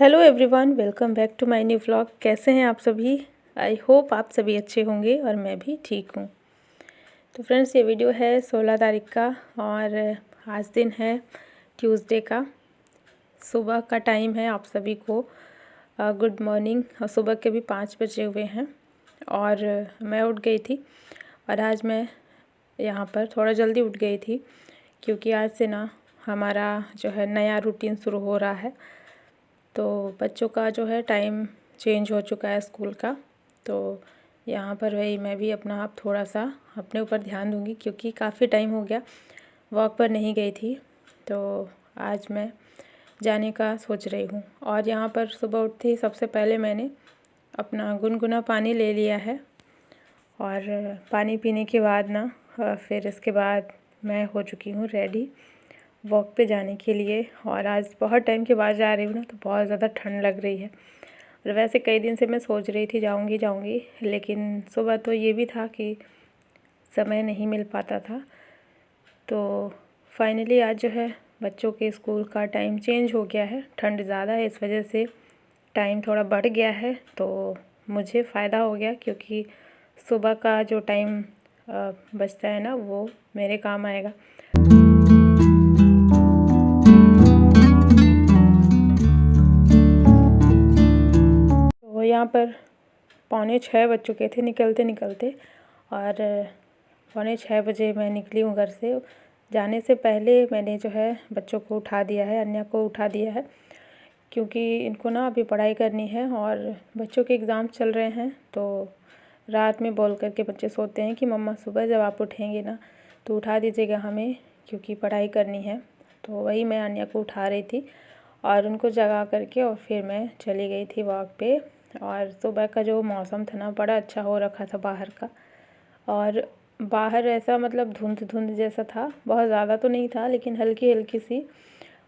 Hello everyone, welcome back to my new vlog. कैसे हैं आप सभी? आई होप आप सभी अच्छे होंगे और मैं भी ठीक हूँ। तो फ्रेंड्स, ये वीडियो है 16 तारीख का और आज दिन है ट्यूसडे का। सुबह का टाइम है। आप सभी को गुड मॉर्निंग। और सुबह के भी 5 बजे हुए हैं और मैं उठ गई थी। और आज मैं यहाँ पर थोड़ा जल्दी उठ गई थी क्योंकि आज से ना हमारा जो है नया रूटीन शुरू हो रहा है। तो बच्चों का जो है टाइम चेंज हो चुका है स्कूल का। तो यहाँ पर वही मैं भी अपना आप थोड़ा सा अपने ऊपर ध्यान दूँगी क्योंकि काफ़ी टाइम हो गया वॉक पर नहीं गई थी। तो आज मैं जाने का सोच रही हूँ। और यहाँ पर सुबह उठते ही सबसे पहले मैंने अपना गुनगुना पानी ले लिया है और पानी पीने के बाद ना फिर इसके बाद मैं हो चुकी हूँ रेडी वॉक पे जाने के लिए। और आज बहुत टाइम के बाद जा रही हूँ ना, तो बहुत ज़्यादा ठंड लग रही है। और वैसे कई दिन से मैं सोच रही थी जाऊँगी, लेकिन सुबह तो ये भी था कि समय नहीं मिल पाता था। तो फाइनली आज जो है बच्चों के स्कूल का टाइम चेंज हो गया है। ठंड ज़्यादा है, इस वजह से टाइम थोड़ा बढ़ गया है। तो मुझे फ़ायदा हो गया क्योंकि सुबह का जो टाइम बचता है ना, वो मेरे काम आएगा। यहाँ पर 5:45 बज चुके थे निकलते और 5:45 बजे मैं निकली हूँ घर से। जाने से पहले मैंने जो है बच्चों को उठा दिया है, अन्या को उठा दिया है क्योंकि इनको ना अभी पढ़ाई करनी है और बच्चों के एग्ज़ाम चल रहे हैं। तो रात में बोल करके बच्चे सोते हैं कि मम्मा सुबह जब आप उठेंगे ना तो उठा दीजिएगा हमें क्योंकि पढ़ाई करनी है। तो वही मैं अन्या को उठा रही थी और उनको जगा करके और फिर मैं चली गई थी वॉक पे। और सुबह का जो मौसम था ना, बड़ा अच्छा हो रखा था बाहर का। और बाहर ऐसा मतलब धुंध जैसा था, बहुत ज़्यादा तो नहीं था लेकिन हल्की हल्की सी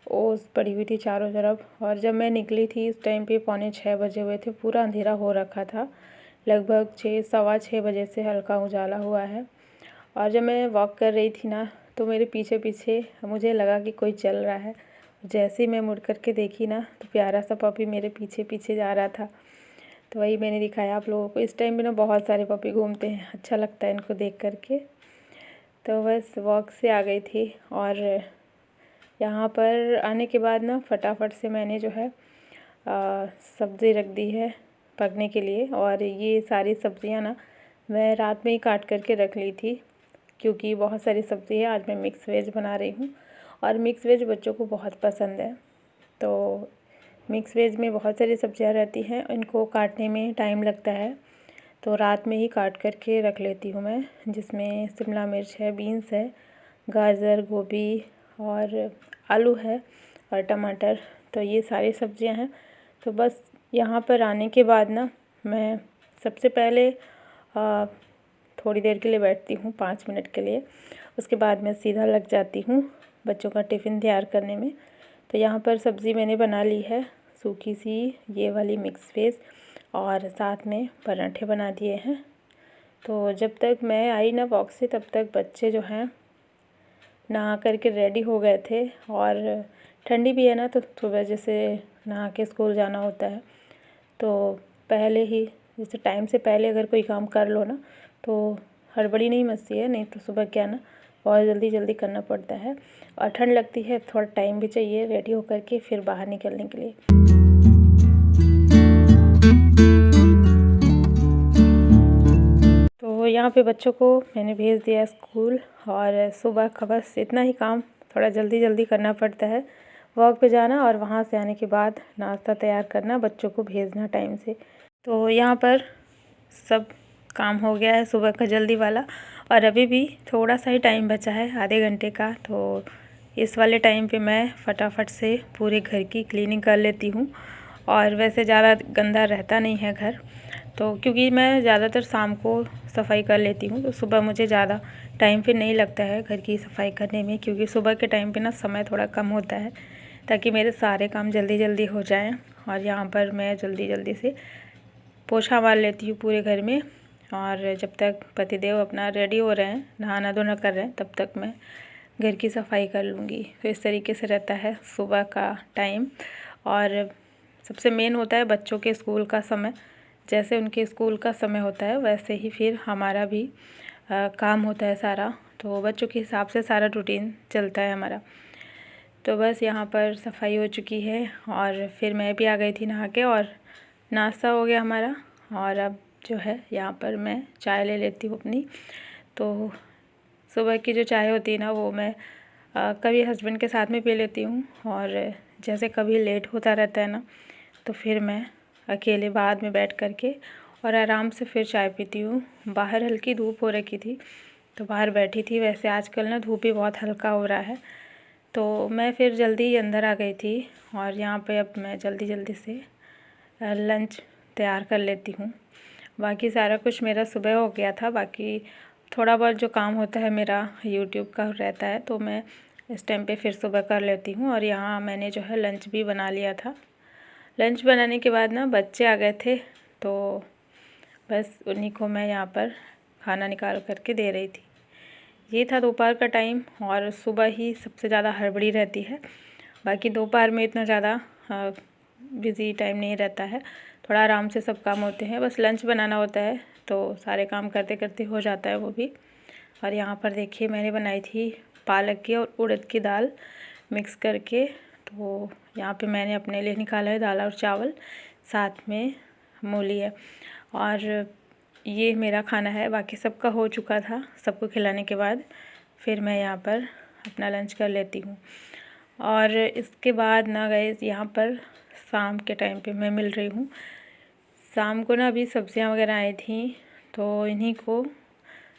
ओस पड़ी हुई थी चारों तरफ। और जब मैं निकली थी इस टाइम पे 5:45 बजे हुए थे, पूरा अंधेरा हो रखा था। लगभग 6 सवा 6 बजे से हल्का उजाला हुआ है। और जब मैं वॉक कर रही थी ना, तो मेरे पीछे पीछे मुझे लगा कि कोई चल रहा है। जैसे ही मैं मुड़ करके देखी ना, तो प्यारा सा पपी मेरे पीछे पीछे जा रहा था। तो वही मैंने दिखाया आप लोगों को। इस टाइम में ना बहुत सारे पपी घूमते हैं, अच्छा लगता है इनको देख करके। तो बस वॉक से आ गई थी और यहाँ पर आने के बाद ना फटाफट से मैंने जो है सब्ज़ी रख दी है पकने के लिए। और ये सारी सब्ज़ियाँ ना मैं रात में ही काट करके रख ली थी क्योंकि बहुत सारी सब्ज़ी है। आज मैं मिक्स वेज बना रही हूँ और मिक्स वेज बच्चों को बहुत पसंद है। तो मिक्स वेज में बहुत सारी सब्जियां रहती हैं, इनको काटने में टाइम लगता है। तो रात में ही काट करके रख लेती हूँ मैं, जिसमें शिमला मिर्च है, बीन्स है, गाजर, गोभी और आलू है और टमाटर। तो ये सारी सब्जियां हैं। तो बस यहाँ पर आने के बाद ना मैं सबसे पहले थोड़ी देर के लिए बैठती हूँ, 5 मिनट के लिए। उसके बाद मैं सीधा लग जाती हूँ बच्चों का टिफ़िन तैयार करने में। तो यहाँ पर सब्ज़ी मैंने बना ली है, सूखी सी ये वाली मिक्स वेज, और साथ में पराठे बना दिए हैं। तो जब तक मैं आई ना वॉक से, तब तक बच्चे जो हैं नहा करके रेडी हो गए थे। और ठंडी भी है ना, तो वजह से नहा के स्कूल जाना होता है। तो पहले ही जैसे टाइम से पहले अगर कोई काम कर लो ना, तो हड़बड़ी नहीं मचती है। नहीं तो सुबह क्या ना बहुत जल्दी करना पड़ता है और ठंड लगती है, थोड़ा टाइम भी चाहिए रेडी होकर के फिर बाहर निकलने के लिए। तो यहाँ पे बच्चों को मैंने भेज दिया स्कूल। और सुबह का बस इतना ही काम, थोड़ा जल्दी करना पड़ता है। वॉक पे जाना और वहाँ से आने के बाद नाश्ता तैयार करना, बच्चों को भेजना टाइम से। तो यहाँ पर सब काम हो गया है सुबह का जल्दी वाला। और अभी भी थोड़ा सा ही टाइम बचा है, आधे घंटे का। तो इस वाले टाइम पे मैं फटाफट से पूरे घर की क्लीनिंग कर लेती हूँ। और वैसे ज़्यादा गंदा रहता नहीं है घर, तो क्योंकि मैं ज़्यादातर शाम को सफाई कर लेती हूँ, तो सुबह मुझे ज़्यादा टाइम फिर नहीं लगता है घर की सफाई करने में। क्योंकि सुबह के टाइम पे ना समय थोड़ा कम होता है, ताकि मेरे सारे काम जल्दी हो जाएं। और यहाँ पर मैं जल्दी से पोछा मार लेती हूँ पूरे घर में। और जब तक पतिदेव अपना रेडी हो रहे हैं, नहाना धोना कर रहे हैं, तब तक मैं घर की सफाई कर लूँगी। तो इस तरीके से रहता है सुबह का टाइम। और सबसे मेन होता है बच्चों के स्कूल का समय। जैसे उनके स्कूल का समय होता है वैसे ही फिर हमारा भी काम होता है सारा। तो बच्चों के हिसाब से सारा रूटीन चलता है हमारा। तो बस यहाँ पर सफाई हो चुकी है और फिर मैं भी आ गई थी नहा के, और नाश्ता हो गया हमारा। और अब जो है यहाँ पर मैं चाय ले लेती हूँ अपनी। तो सुबह की जो चाय होती है ना वो मैं कभी हस्बैंड के साथ में पी लेती हूँ, और जैसे कभी लेट होता रहता है ना तो फिर मैं अकेले बाद में बैठ कर के और आराम से फिर चाय पीती हूँ। बाहर हल्की धूप हो रखी थी तो बाहर बैठी थी। वैसे आजकल ना धूप भी बहुत हल्का हो रहा है, तो मैं फिर जल्दी ही अंदर आ गई थी। और यहाँ पे अब मैं जल्दी जल्दी से लंच तैयार कर लेती हूँ। बाकी सारा कुछ मेरा सुबह हो गया था, बाकी थोड़ा बहुत जो काम होता है मेरा यूट्यूब का रहता है तो मैं इस टाइम पे फिर सुबह कर लेती हूँ। और यहाँ मैंने जो है लंच भी बना लिया था। लंच बनाने के बाद ना बच्चे आ गए थे तो बस उन्हीं को मैं यहाँ पर खाना निकाल करके दे रही थी। ये था दोपहर का टाइम, और सुबह ही सबसे ज़्यादा हड़बड़ी रहती है। बाकी दोपहर में इतना ज़्यादा बिज़ी टाइम नहीं रहता है, थोड़ा आराम से सब काम होते हैं। बस लंच बनाना होता है तो सारे काम करते करते हो जाता है वो भी। और यहाँ पर देखिए मैंने बनाई थी पालक की और उड़द की दाल मिक्स करके। तो यहाँ पे मैंने अपने लिए निकाला है दाल और चावल, साथ में मूली है। और ये मेरा खाना है, बाकी सबका हो चुका था। सबको खिलाने के बाद फिर मैं यहाँ पर अपना लंच कर लेती हूँ। और इसके बाद ना गाइस यहाँ पर शाम के टाइम पे मैं मिल रही हूँ। शाम को ना अभी सब्जियाँ वगैरह आई थी तो इन्हीं को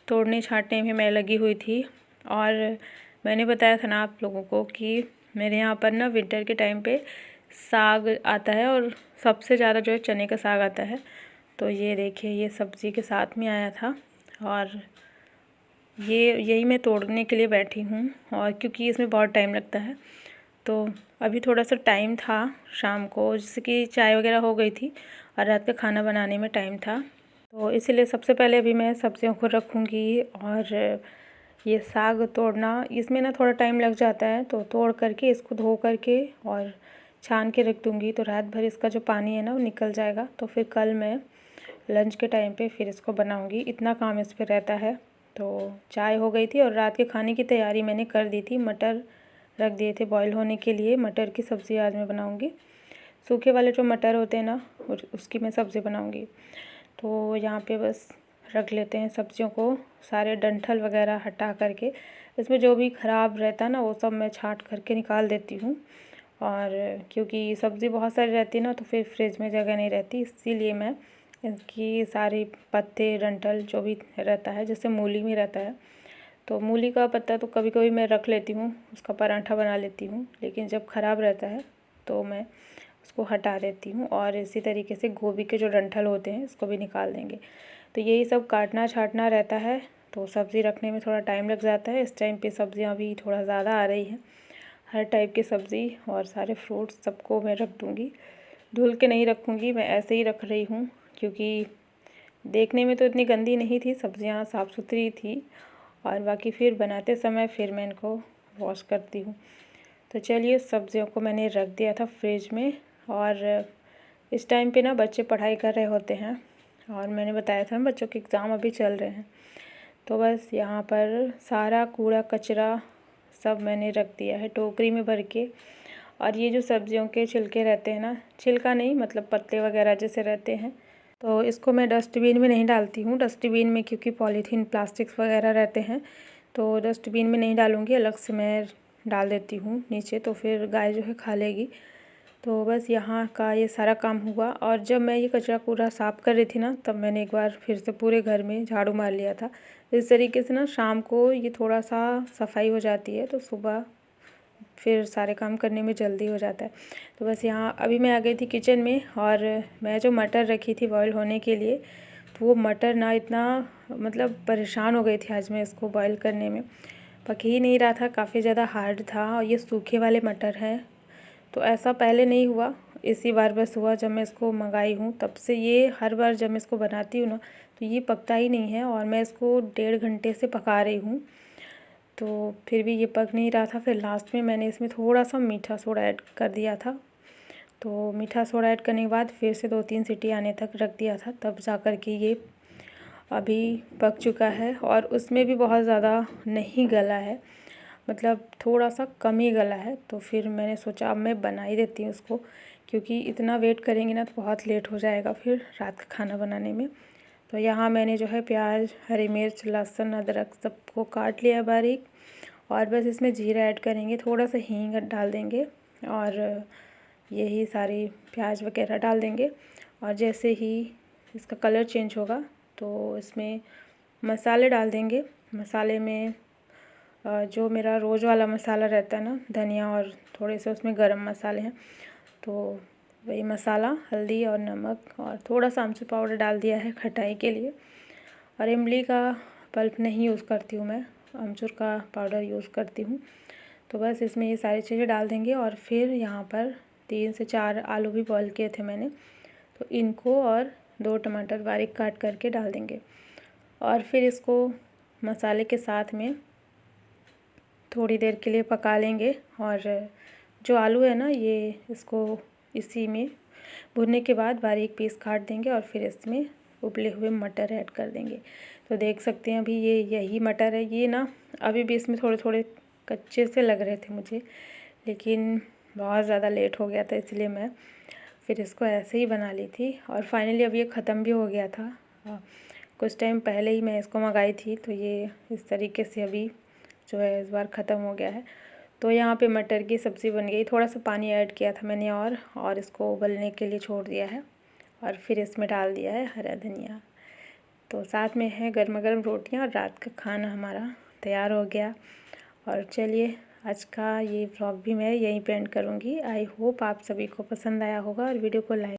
तोड़ने छाँटने में मैं लगी हुई थी। और मैंने बताया था ना आप लोगों को कि मेरे यहाँ पर ना विंटर के टाइम पे साग आता है, और सबसे ज़्यादा जो है चने का साग आता है। तो ये देखिए ये सब्ज़ी के साथ में आया था, और यही मैं तोड़ने के लिए बैठी हूँ। और क्योंकि इसमें बहुत टाइम लगता है तो अभी थोड़ा सा टाइम था शाम को, जैसे कि चाय वगैरह हो गई थी और रात का खाना बनाने में टाइम था, तो इसीलिए सबसे पहले अभी मैं सब्जियों को रखूँगी। और ये साग तोड़ना, इसमें ना थोड़ा टाइम लग जाता है, तो तोड़ करके इसको धो करके और छान के रख दूँगी तो रात भर इसका जो पानी है ना वो निकल जाएगा। तो फिर कल मैं लंच के टाइम पे फिर इसको बनाऊँगी, इतना काम इस पर रहता है। तो चाय हो गई थी और रात के खाने की तैयारी मैंने कर दी थी। मटर रख दिए थे बॉईल होने के लिए। मटर की सब्ज़ी आज मैं बनाऊँगी, सूखे वाले जो मटर होते हैं ना उसकी मैं सब्ज़ी बनाऊँगी। तो यहाँ पे बस रख लेते हैं सब्जियों को, सारे डंठल वगैरह हटा करके। इसमें जो भी ख़राब रहता है ना वो सब मैं छाँट करके निकाल देती हूँ। और क्योंकि सब्ज़ी बहुत सारी रहती है ना तो फिर फ्रिज में जगह नहीं रहती, इसीलिए मैं इसकी सारी पत्ते डंठल जो भी रहता है, जैसे मूली में रहता है तो मूली का पत्ता तो कभी कभी मैं रख लेती हूँ, उसका पराठा बना लेती हूँ। लेकिन जब ख़राब रहता है तो मैं उसको हटा देती हूँ। और इसी तरीके से गोभी के जो डंठल होते हैं इसको भी निकाल देंगे। तो यही सब काटना छाँटना रहता है, तो सब्ज़ी रखने में थोड़ा टाइम लग जाता है। इस टाइम पे सब्ज़ियाँ भी थोड़ा ज़्यादा आ रही हैं, हर टाइप की सब्ज़ी और सारे फ्रूट्स सबको मैं रख दूँगी। धुल के नहीं रखूँगी, मैं ऐसे ही रख रही हूँ क्योंकि देखने में तो इतनी गंदी नहीं थी, सब्ज़ियाँ साफ़ सुथरी थी। और बाकी फिर बनाते समय फिर मैं इनको वॉश करती हूँ। तो चलिए सब्ज़ियों को मैंने रख दिया था फ्रिज में। और इस टाइम पे ना बच्चे पढ़ाई कर रहे होते हैं, और मैंने बताया था ना बच्चों के एग्ज़ाम अभी चल रहे हैं। तो बस यहाँ पर सारा कूड़ा कचरा सब मैंने रख दिया है टोकरी में भर के। और ये जो सब्ज़ियों के छिलके रहते हैं ना, छिलका नहीं मतलब पत्ते वगैरह जैसे रहते हैं, तो इसको मैं डस्टबिन में नहीं डालती हूँ। डस्टबिन में क्योंकि पॉलीथीन प्लास्टिक्स वगैरह रहते हैं तो डस्टबिन में नहीं डालूँगी, अलग से मैं डाल देती हूँ नीचे, तो फिर गाय जो है खा लेगी। तो बस यहाँ का ये सारा काम हुआ। और जब मैं ये कचरा पूरा साफ़ कर रही थी ना तब मैंने एक बार फिर से पूरे घर में झाड़ू मार लिया था। इस तरीके से ना शाम को ये थोड़ा सा सफाई हो जाती है तो सुबह फिर सारे काम करने में जल्दी हो जाता है। तो बस यहाँ अभी मैं आ गई थी किचन में, और मैं जो मटर रखी थी बॉईल होने के लिए तो वो मटर ना इतना मतलब परेशान हो गई थी आज मैं इसको बॉईल करने में, पक ही नहीं रहा था, काफ़ी ज़्यादा हार्ड था। और ये सूखे वाले मटर हैं तो ऐसा पहले नहीं हुआ, इसी बार बस हुआ जब मैं इसको मंगाई हूँ। तब से ये हर बार जब मैं इसको बनाती हूँ ना तो ये पकता ही नहीं है, और मैं इसको 1.5 घंटे से पका रही हूँ तो फिर भी ये पक नहीं रहा था। फिर लास्ट में मैंने इसमें थोड़ा सा मीठा सोडा ऐड कर दिया था तो मीठा सोडा ऐड करने के बाद फिर से 2-3 सीटी आने तक रख दिया था, तब जा कर के ये अभी पक चुका है। और उसमें भी बहुत ज़्यादा नहीं गला है, मतलब थोड़ा सा कम ही गला है। तो फिर मैंने सोचा अब मैं बना ही देती हूँ उसको, क्योंकि इतना वेट करेंगे ना तो बहुत लेट हो जाएगा फिर रात का खाना बनाने में। तो यहाँ मैंने जो है प्याज, हरी मिर्च, लहसुन, अदरक सबको काट लिया बारीक, और बस इसमें जीरा ऐड करेंगे, थोड़ा सा हींग डाल देंगे और यही सारी प्याज वगैरह डाल देंगे। और जैसे ही इसका कलर चेंज होगा तो इसमें मसाले डाल देंगे। मसाले में जो मेरा रोज़ वाला मसाला रहता है ना, धनिया और थोड़े से उसमें गरम मसाले हैं, तो वही मसाला, हल्दी और नमक और थोड़ा सा आमचूर पाउडर डाल दिया है खटाई के लिए। और इमली का पल्प नहीं यूज़ करती हूँ मैं, आमचूर का पाउडर यूज़ करती हूँ। तो बस इसमें ये सारी चीज़ें डाल देंगे। और फिर यहाँ पर 3 से 4 आलू भी बॉईल किए थे मैंने, तो इनको और 2 टमाटर बारीक काट करके डाल देंगे। और फिर इसको मसाले के साथ में थोड़ी देर के लिए पका लेंगे। और जो आलू है ना, ये इसको इसी में भुनने के बाद बारीक पीस काट देंगे और फिर इसमें उबले हुए मटर ऐड कर देंगे। तो देख सकते हैं अभी ये यही मटर है। ये ना अभी भी इसमें थोड़े थोड़े कच्चे से लग रहे थे मुझे, लेकिन बहुत ज़्यादा लेट हो गया था, इसलिए मैं फिर इसको ऐसे ही बना ली थी। और फाइनली अब ये ख़त्म भी हो गया था, कुछ टाइम पहले ही मैं इसको मंगाई थी। तो ये इस तरीके से अभी जो है इस बार ख़त्म हो गया है। तो यहाँ पे मटर की सब्ज़ी बन गई। थोड़ा सा पानी ऐड किया था मैंने और इसको उबलने के लिए छोड़ दिया है। और फिर इसमें डाल दिया है हरा धनिया। तो साथ में है गर्मा गर्म रोटियाँ और रात का खाना हमारा तैयार हो गया। और चलिए आज का ये व्लॉग भी मैं यहीं पे एंड करूँगी। आई होप आप सभी को पसंद आया होगा और वीडियो को लाइक